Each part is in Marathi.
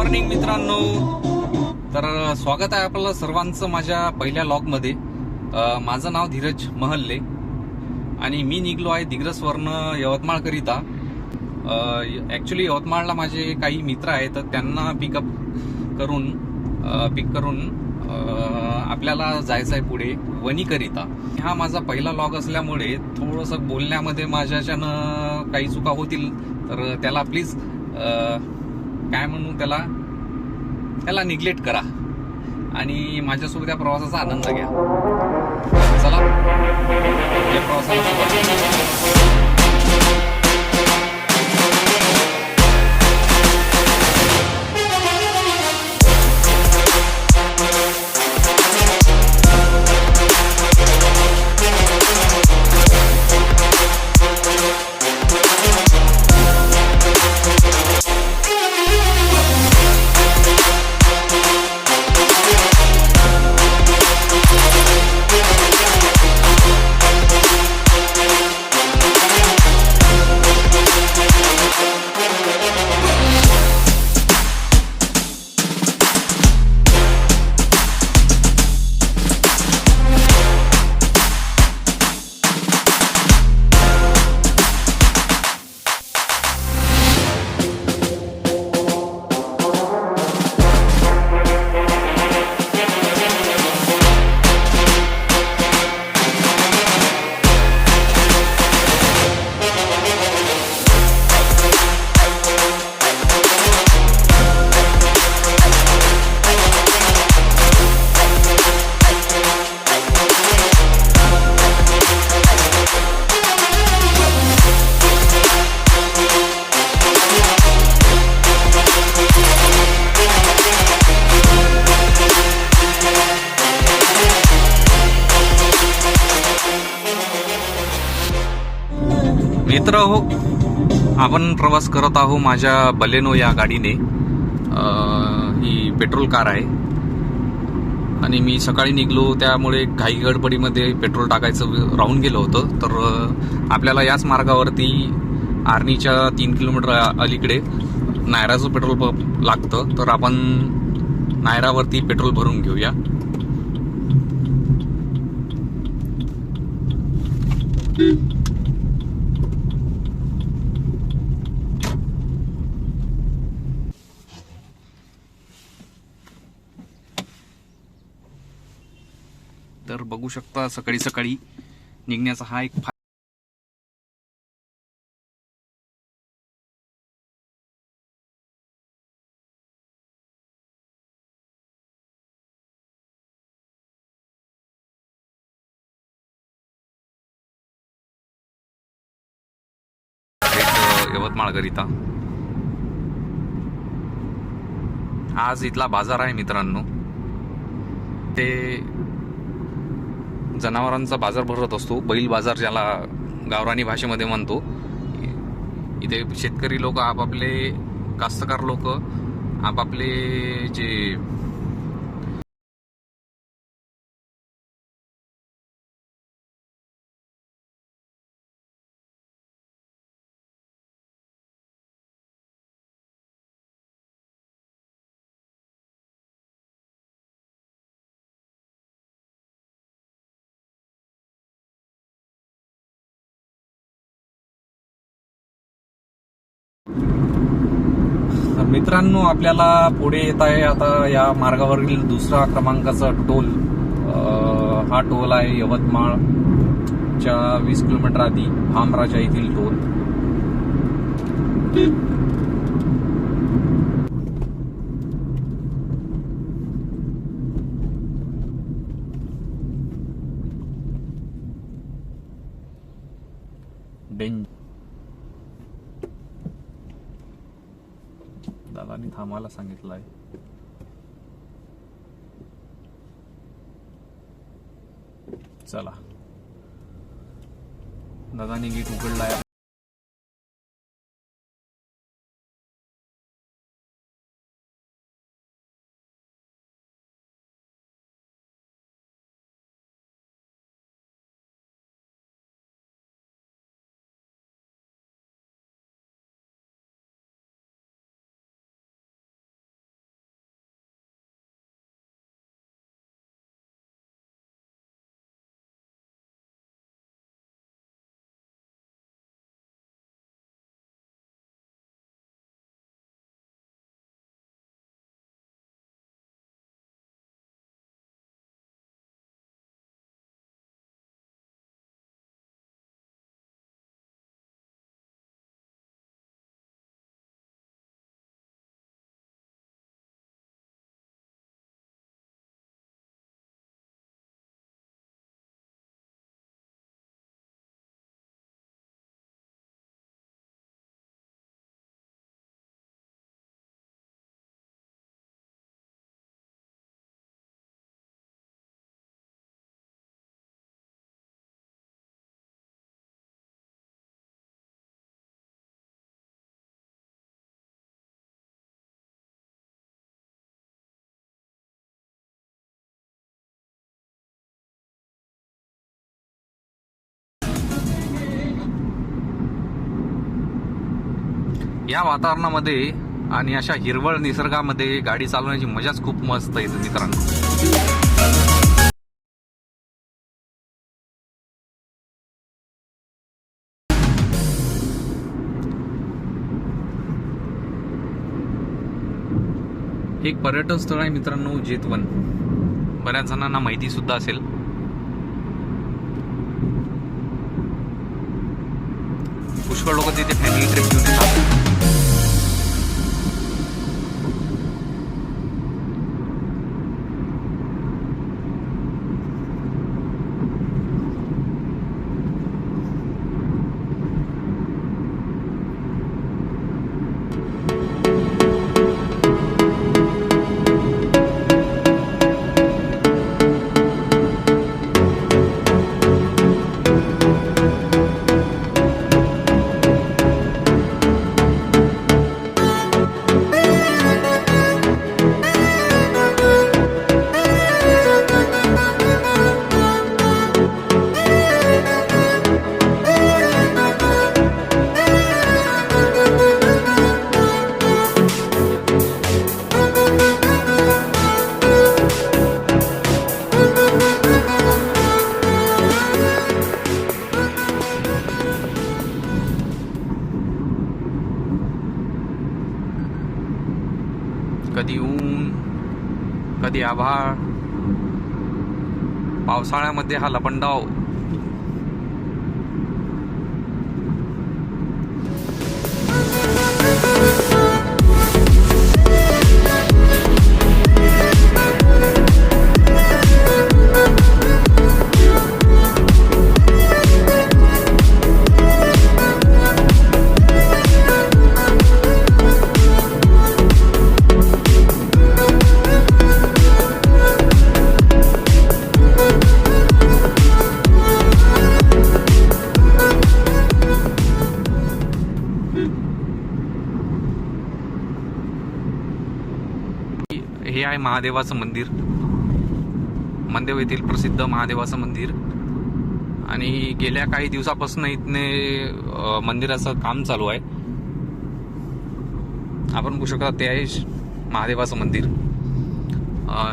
मॉर्निंग मित्रांनो. तर स्वागत आहे आपलं सर्वांचं माझ्या पहिल्या लॉगमध्ये. माझं नाव धीरज महल्ले आणि मी निघलो आहे दिग्रसवरनं यवतमाळकरिता. ॲक्च्युली यवतमाळला माझे काही मित्र आहेत, तर त्यांना पिक करून आपल्याला जायचं आहे पुढे वणीकरिता. हा माझा पहिला लॉग असल्यामुळे थोडंसं बोलण्यामध्ये माझ्याच्यानं काही चुका होतील, तर त्याला प्लीज काय म्हणू त्याला निग्लेक्ट करा आणि माझ्यासोबत या प्रवासाचा आनंद घ्या. चला या प्रवासाला सुरुवात. मित्र हो, आपण प्रवास करत आहो माझ्या बलेनो या गाडीने. ही पेट्रोल कार आहे आणि मी सकाळी निघलो, त्यामुळे घाई गडबडीमध्ये पेट्रोल टाकायचं राहून गेलं होतं. तर आपल्याला याच मार्गावरती आर्नीच्या 3 किलोमीटर अलीकडे नायराचं पेट्रोल पंप लागतं. तर आपण नायरावरती पेट्रोल भरून घेऊया. तर बघू शकता सकाळी सकाळी निघण्याचा हा एक यवतमाळकरिता. आज इथला बाजार आहे मित्रांनो. ते जनावरांचा बाजार भरत असतो, बैल बाजार ज्याला गावरानी भाषेमध्ये म्हणतो. इथे शेतकरी लोक आपापले, कास्तकार लोक आपापले जे मित्रांनो, आपल्याला पुढे येत आहे आता या मार्गावरील दुसरा क्रमांकाचा टोल. हा टोल आहे यवतमाळच्या 20 किलोमीटर आधी भामराजा येथील टोल. दादानी थांबायला सांगितलं आहे. चला, दादानी गेट उघडलाय. या वातावरणामध्ये आणि अशा हिरवळ निसर्गामध्ये गाडी चालवण्याची मजाच खूप मस्त आहे मित्रांनो. एक पर्यटन स्थळ आहे मित्रांनो जेतवन. बऱ्याच जणांना माहिती सुद्धा असेल. पुष्कळ लोक तिथे फॅमिली ट्रिप घेऊन येतात. कधी ऊन, कधी आभाळ. पावसाळ्यामध्ये हा लपंडाव. हे आहे महादेवाचं मंदिर. मंदेव येथील प्रसिद्ध महादेवाचं मंदिर. आणि गेल्या काही दिवसापासून इथने मंदिराचं काम चालू आहे. आपण बघू शकता ते आहे महादेवाचं मंदिर.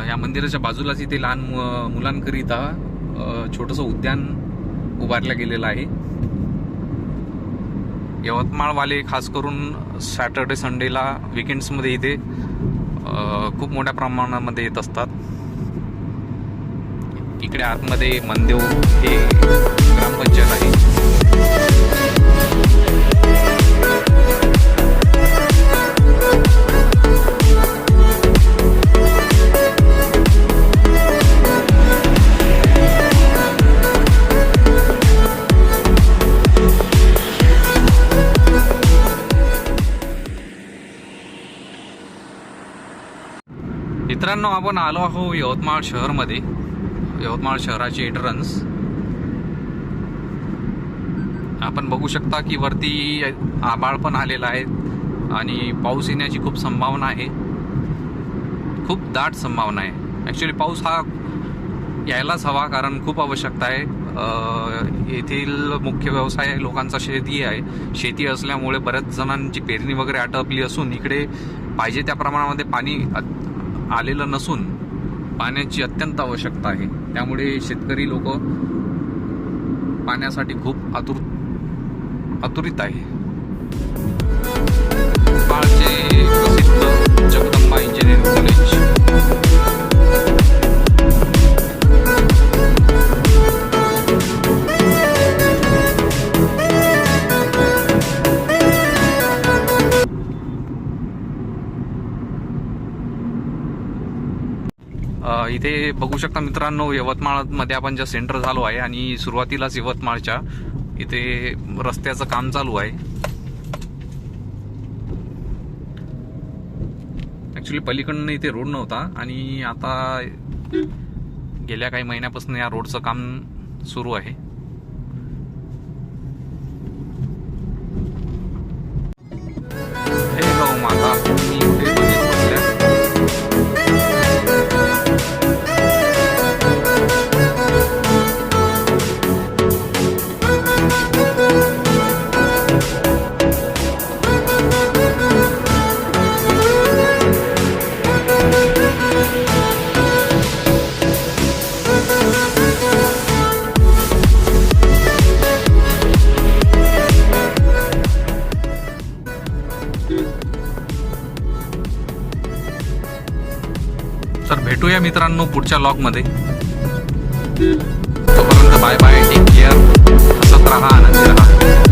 या मंदिराच्या बाजूलाच इथे लहान मुलांकरिता छोटंसं उद्यान उभारलं गेलेलं आहे. यवतमाळवाले खास करून सॅटर्डे संडेला विकेंड्समध्ये इथे खूप मोठ्या प्रमाणामध्ये येत असतात. इकडे आतमध्ये मंदेव हे ग्रामपंचायत आहे. मित्रांनो, आपण आलो आहो यवतमाळ शहरमध्ये. यवतमाळ शहराची एंट्रन्स आपण बघू शकता की वरती आभाळ पण आलेला आहे आणि पाऊस येण्याची खूप संभावना आहे. खूप दाट संभावना आहे. ॲक्च्युली पाऊस हा यायलाच हवा, कारण खूप आवश्यकता आहे. येथील मुख्य व्यवसाय लोकांचा शेती आहे. शेती असल्यामुळे बऱ्याच जणांची पेरणी वगैरे आटपली असून इकडे पाहिजे त्या प्रमाणामध्ये पाणी आलेलं नसून पाण्याची अत्यंत आवश्यकता आहे. त्यामुळे शेतकरी लोक पाण्यासाठी खूप आतुरित आहे. पाळचे प्रसिद्ध जगदंबा इंजिनिअरिंग कॉलेज. इथे बघू शकता मित्रांनो, यवतमाळमध्ये आपण ज्या सेंटर झालो आहे आणि सुरुवातीलाच यवतमाळच्या इथे रस्त्याचं काम चालू आहे. ॲक्च्युली पलीकडनं इथे रोड नव्हता आणि आता गेल्या काही महिन्यापासून या रोडचं काम सुरू आहे. हे गौ माता भेटूया मित्रांनो पुढच्या लॉगमध्ये. तोपर्यंत बाय बाय, टेक केअर, हसत राहा, आनंदी राहा.